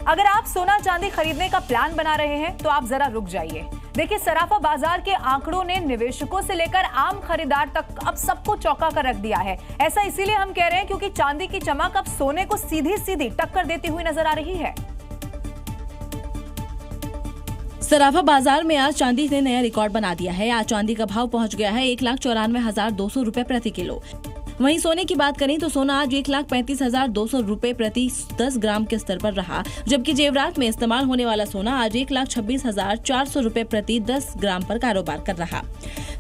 अगर आप सोना चांदी खरीदने का प्लान बना रहे हैं तो आप जरा रुक जाइए। देखिए, सराफा बाजार के आंकड़ों ने निवेशकों से लेकर आम खरीदार तक अब सबको चौंका कर रख दिया है। ऐसा इसीलिए हम कह रहे हैं क्योंकि चांदी की चमक अब सोने को सीधी सीधी टक्कर देती हुई नजर आ रही है। सराफा बाजार में आज चांदी ने नया रिकॉर्ड बना दिया है। आज चांदी का भाव पहुंच गया है 1,94,200 रुपए प्रति किलो। वहीं सोने की बात करें तो सोना आज 1,35,200 रुपए प्रति 10 ग्राम के स्तर पर रहा, जबकि जेवरात में इस्तेमाल होने वाला सोना आज 1,26,400 रुपए प्रति 10 ग्राम पर कारोबार कर रहा।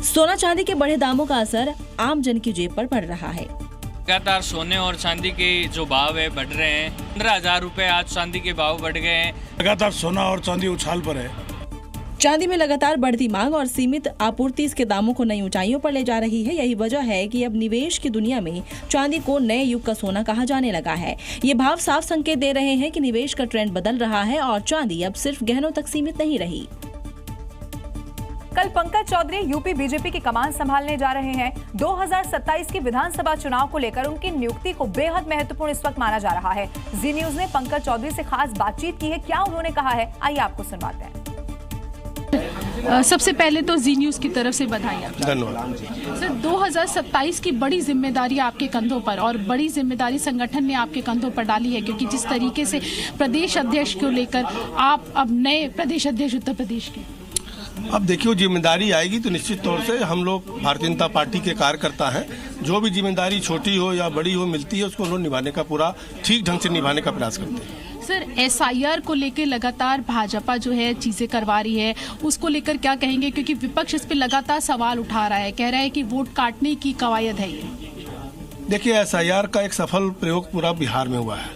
सोना चांदी के बढ़े दामों का असर आम जन की जेब पर पड़ रहा है। लगातार सोने और चांदी के जो भाव है बढ़ रहे हैं। 15,000 रुपए आज चांदी के भाव बढ़ गए हैं। लगातार सोना और चांदी उछाल पर है। चांदी में लगातार बढ़ती मांग और सीमित आपूर्ति इसके दामों को नई ऊंचाइयों पर ले जा रही है। यही वजह है कि अब निवेश की दुनिया में चांदी को नए युग का सोना कहा जाने लगा है। ये भाव साफ संकेत दे रहे हैं कि निवेश का ट्रेंड बदल रहा है और चांदी अब सिर्फ गहनों तक सीमित नहीं रही। कल पंकज चौधरी यूपी बीजेपी की कमान संभालने जा रहे हैं। 2027 की विधानसभा चुनाव को लेकर उनकी नियुक्ति को बेहद महत्वपूर्ण इस वक्त माना जा रहा है। जी न्यूज ने पंकज चौधरी से खास बातचीत की है। क्या उन्होंने कहा है, आइए आपको सुनवाते हैं। सबसे पहले तो जी न्यूज की तरफ से बधाई आपको। धन्यवाद। सर, 2027 की बड़ी जिम्मेदारी आपके कंधों पर और बड़ी जिम्मेदारी संगठन ने आपके कंधों पर डाली है, क्योंकि जिस तरीके से प्रदेश अध्यक्ष को लेकर आप अब नए प्रदेश अध्यक्ष उत्तर प्रदेश के। अब देखिए, जिम्मेदारी आएगी तो निश्चित तौर से हम लोग भारतीय जनता पार्टी के कार्यकर्ता हैं। जो भी जिम्मेदारी छोटी हो या बड़ी हो मिलती है, उसको हम लोग निभाने का पूरा ठीक ढंग से निभाने का प्रयास करते हैं। सर, SIR को लेकर लगातार भाजपा जो है चीजें करवा रही है, उसको लेकर क्या कहेंगे? क्योंकि विपक्ष इस पे लगातार सवाल उठा रहा है, कह रहा है कि वोट काटने की कवायद है ये। देखिए, SIR का एक सफल प्रयोग पूरा बिहार में हुआ है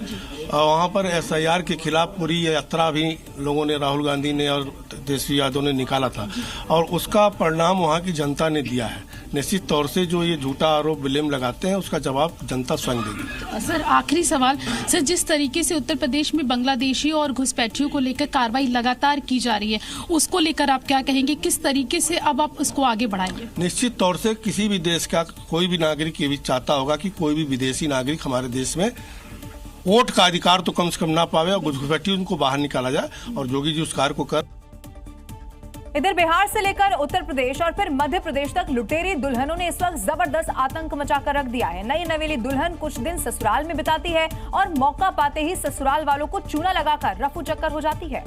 और वहाँ पर SIR के खिलाफ पूरी यात्रा भी लोगों ने, राहुल गांधी ने और तेजस्वी यादव ने निकाला था और उसका परिणाम वहाँ की जनता ने दिया है। निश्चित तौर से जो ये झूठा आरोप विलेम लगाते हैं, उसका जवाब जनता स्वयं देगी। सर, आखिरी सवाल, सर, जिस तरीके से उत्तर प्रदेश में बांग्लादेशी और घुसपैठियों को लेकर कार्रवाई लगातार की जा रही है, उसको लेकर आप क्या कहेंगे? किस तरीके से अब आप उसको आगे बढ़ाएंगे? निश्चित तौर से किसी भी देश का कोई भी नागरिक ये भी चाहता होगा कि कोई भी विदेशी नागरिक हमारे देश में वोट का अधिकार तो कम से कम ना पावे और घुसपैठी उनको बाहर निकाला जाए, और योगी जी उस कार्य को कर। इधर बिहार से लेकर उत्तर प्रदेश और फिर मध्य प्रदेश तक लुटेरी दुल्हनों ने इस वक्त जबरदस्त आतंक मचाकर रख दिया है। नई नवेली दुल्हन कुछ दिन ससुराल में बिताती है और मौका पाते ही ससुराल वालों को चूना लगाकर रफू चक्कर हो जाती है।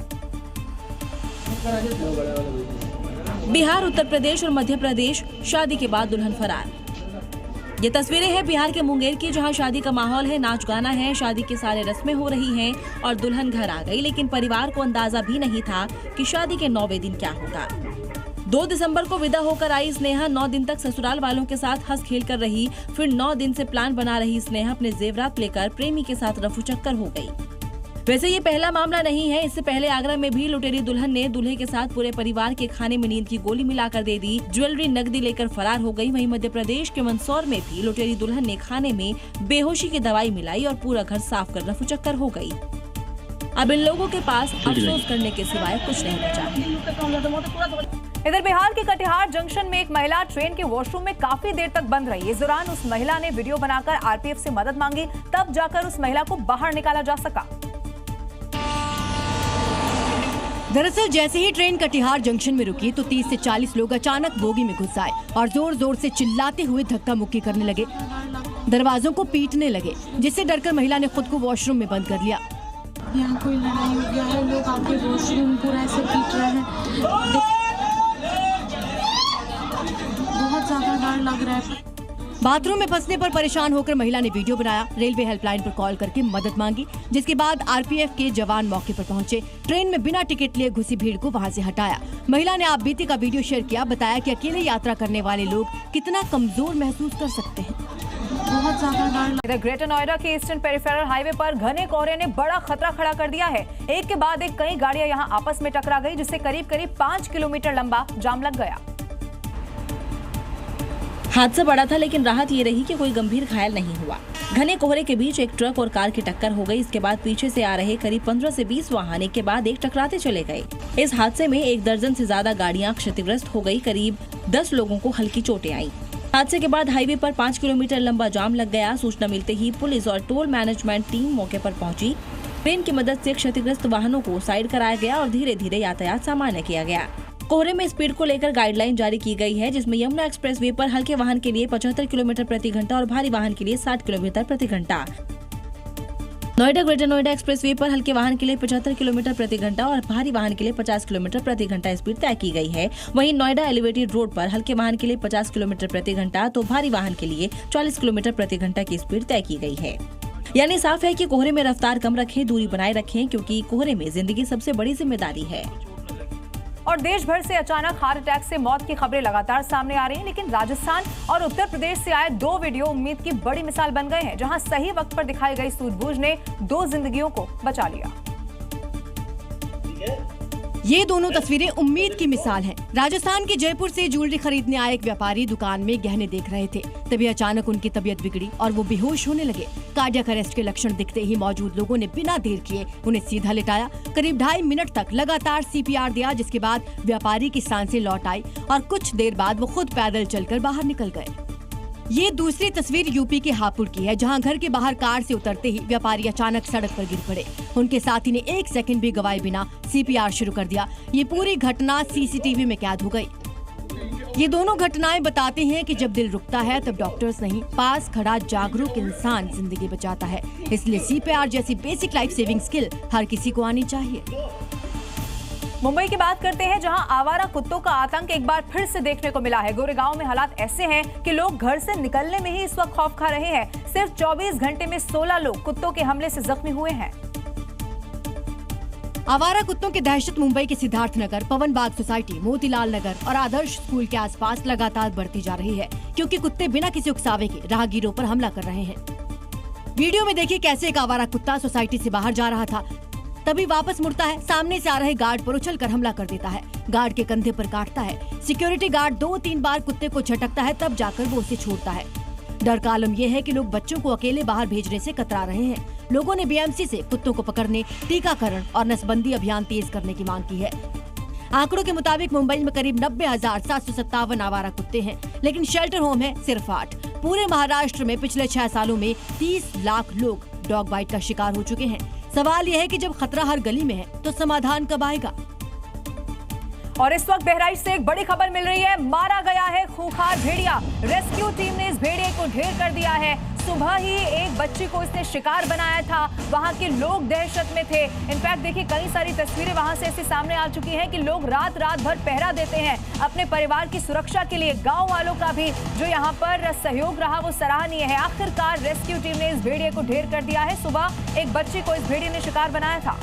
बिहार, उत्तर प्रदेश और मध्य प्रदेश, शादी के बाद दुल्हन फरार। ये तस्वीरें हैं बिहार के मुंगेर की, जहां शादी का माहौल है, नाच गाना है, शादी की सारे रस्में हो रही हैं और दुल्हन घर आ गई। लेकिन परिवार को अंदाजा भी नहीं था कि शादी के 9वें दिन क्या होगा। 2 दिसंबर को विदा होकर आई स्नेहा 9 दिन तक ससुराल वालों के साथ हंस खेल कर रही। फिर 9 दिन से प्लान बना रही स्नेहा अपने जेवरात लेकर प्रेमी के साथ रफू चक्कर हो गई। वैसे ये पहला मामला नहीं है। इससे पहले आगरा में भी लुटेरी दुल्हन ने दूल्हे के साथ पूरे परिवार के खाने में नींद की गोली मिलाकर दे दी, ज्वेलरी नकदी लेकर फरार हो गई। वहीं मध्य प्रदेश के मंदसौर में भी लुटेरी दुल्हन ने खाने में बेहोशी की दवाई मिलाई और पूरा घर साफ कर रफू चक्कर हो गई। अब इन लोगों के पास अफसोस करने के सिवाय कुछ नहीं बचा। इधर बिहार के कटिहार जंक्शन में एक महिला ट्रेन के वॉशरूम में काफी देर तक बंद रही। इस दौरान उस महिला ने वीडियो बनाकर RPF से मदद मांगी, तब जाकर उस महिला को बाहर निकाला जा सका। दरअसल जैसे ही ट्रेन कटिहार जंक्शन में रुकी तो 30 से 40 लोग अचानक बोगी में घुस आए और जोर जोर से चिल्लाते हुए धक्का मुक्की करने लगे, दरवाजों को पीटने लगे, जिससे डरकर महिला ने खुद को वॉशरूम में बंद कर लिया। यहाँ कोई लड़ाई हो गया है, लोग आके वॉशरूम पूरा ऐसे पीट रहे हैं, बहुत ज्यादा डर लग रहा है। बाथरूम में फंसने पर परेशान होकर महिला ने वीडियो बनाया, रेलवे हेल्पलाइन पर कॉल करके मदद मांगी, जिसके बाद आरपीएफ के जवान मौके पर पहुंचे। ट्रेन में बिना टिकट लिए घुसी भीड़ को वहां से हटाया। महिला ने आपबीती का वीडियो शेयर किया, बताया कि अकेले यात्रा करने वाले लोग कितना कमजोर महसूस कर सकते हैं। बहुत ज्यादा डर। ग्रेटर नोएडा के ईस्टर्न पेरिफेरल हाईवे पर घने कोहरे ने बड़ा खतरा खड़ा कर दिया है। एक के बाद एक कई गाड़ियां यहां आपस में टकरा गई, जिससे करीब 5 किलोमीटर लंबा जाम लग गया। हादसा बड़ा था, लेकिन राहत ये रही कि कोई गंभीर घायल नहीं हुआ। घने कोहरे के बीच एक ट्रक और कार की टक्कर हो गई। इसके बाद पीछे से आ रहे करीब 15 से 20 वाहन एक के बाद एक टकराते चले गए। इस हादसे में 1 दर्जन से ज्यादा गाड़ियां क्षतिग्रस्त हो गई। करीब 10 लोगों को हल्की चोटें आई। हादसे के बाद हाईवे पर 5 किलोमीटर लंबा जाम लग गया। सूचना मिलते ही पुलिस और टोल मैनेजमेंट टीम मौके पर पहुंची। ट्रेन की मदद से क्षतिग्रस्त वाहनों को साइड कराया गया और धीरे धीरे यातायात सामान्य किया गया। कोहरे में स्पीड को लेकर गाइडलाइन जारी की गई है, जिसमें यमुना एक्सप्रेसवे पर हल्के वाहन के लिए 75 किलोमीटर प्रति घंटा और भारी वाहन के लिए 60 किलोमीटर प्रति घंटा। नोएडा ग्रेटर नोएडा एक्सप्रेसवे पर हल्के वाहन के लिए 75 किलोमीटर प्रति घंटा और भारी वाहन के लिए 50 किलोमीटर प्रति घंटा स्पीड तय की गई है। वहीं नोएडा एलिवेटेड रोड पर हल्के वाहन के लिए 50 किलोमीटर प्रति घंटा तो भारी वाहन के लिए 40 किलोमीटर प्रति घंटा की स्पीड तय की गई है। यानी साफ है कि कोहरे में रफ्तार कम रखें, दूरी बनाए रखें, क्योंकि कोहरे में जिंदगी सबसे बड़ी जिम्मेदारी है। और देश भर से अचानक हार्ट अटैक से मौत की खबरें लगातार सामने आ रही हैं, लेकिन राजस्थान और उत्तर प्रदेश से आए 2 वीडियो उम्मीद की बड़ी मिसाल बन गए हैं, जहां सही वक्त पर दिखाई गई सूझबूझ ने 2 जिंदगियों को बचा लिया। ये दोनों तस्वीरें उम्मीद की मिसाल हैं। राजस्थान के जयपुर से ज्वेलरी खरीदने आए एक व्यापारी दुकान में गहने देख रहे थे, तभी अचानक उनकी तबीयत बिगड़ी और वो बेहोश होने लगे। कार्डियक अरेस्ट के लक्षण दिखते ही मौजूद लोगों ने बिना देर किए उन्हें सीधा लिटाया। करीब 2.5 मिनट तक लगातार CPR दिया, जिसके बाद व्यापारी की सांसें लौट आई और कुछ देर बाद वो खुद पैदल चलकर बाहर निकल गए। ये दूसरी तस्वीर यूपी के हापुड़ की है, जहां घर के बाहर कार से उतरते ही व्यापारी अचानक सड़क पर गिर पड़े। उनके साथी ने 1 सेकंड भी गवाए बिना CPR शुरू कर दिया। ये पूरी घटना CCTV में कैद हो गई। ये दोनों घटनाएं बताती हैं कि जब दिल रुकता है तब डॉक्टर्स नहीं, पास खड़ा जागरूक इंसान जिंदगी बचाता है। इसलिए CPR जैसी बेसिक लाइफ सेविंग स्किल हर किसी को आनी चाहिए। मुंबई की बात करते हैं, जहां आवारा कुत्तों का आतंक एक बार फिर से देखने को मिला है। गोरेगांव में हालात ऐसे हैं कि लोग घर से निकलने में ही इस वक्त खौफ खा रहे हैं। सिर्फ 24 घंटे में 16 लोग कुत्तों के हमले से जख्मी हुए हैं। आवारा कुत्तों की दहशत मुंबई के सिद्धार्थ नगर, पवन बाग सोसाइटी, मोतीलाल नगर और आदर्श स्कूल के आसपास लगातार बढ़ती जा रही है, क्योंकि कुत्ते बिना किसी उकसावे के राहगीरों पर हमला कर रहे हैं। वीडियो में देखिए कैसे एक आवारा कुत्ता सोसाइटी से बाहर जा रहा था, तभी वापस मुड़ता है, सामने से आ रहे गार्ड पर उछलकर हमला कर देता है। गार्ड के कंधे पर काटता है। सिक्योरिटी गार्ड 2-3 बार कुत्ते को झटकता है, तब जाकर वो उसे छोड़ता है। डर का आलम यह है कि लोग बच्चों को अकेले बाहर भेजने से कतरा रहे हैं। लोगों ने BMC से कुत्तों को पकड़ने, टीकाकरण और नसबंदी अभियान तेज करने की मांग की है। आंकड़ों के मुताबिक मुंबई में करीब 90,757 आवारा कुत्ते हैं, लेकिन शेल्टर होम है सिर्फ 8। पूरे महाराष्ट्र में पिछले 6 सालों में 30 लाख लोग डॉग बाइट का शिकार हो चुके हैं। सवाल यह है कि जब खतरा हर गली में है तो समाधान कब आएगा? और इस वक्त बहराइच से एक बड़ी खबर मिल रही है, मारा गया है खूंखार भेड़िया। रेस्क्यू टीम ने इस भेड़िए को ढेर कर दिया है। सुबह ही एक बच्ची को इसने शिकार बनाया था। वहां के लोग दहशत में थे। इनफैक्ट देखिए, कई सारी तस्वीरें वहां से ऐसी सामने आ चुकी हैं कि लोग रात भर पहरा देते हैं अपने परिवार की सुरक्षा के लिए। गांव वालों का भी जो यहां पर सहयोग रहा वो सराहनीय है। आखिरकार रेस्क्यू टीम ने इस भेड़िए को ढेर कर दिया है। सुबह एक बच्ची को इस भेड़िए ने शिकार बनाया था।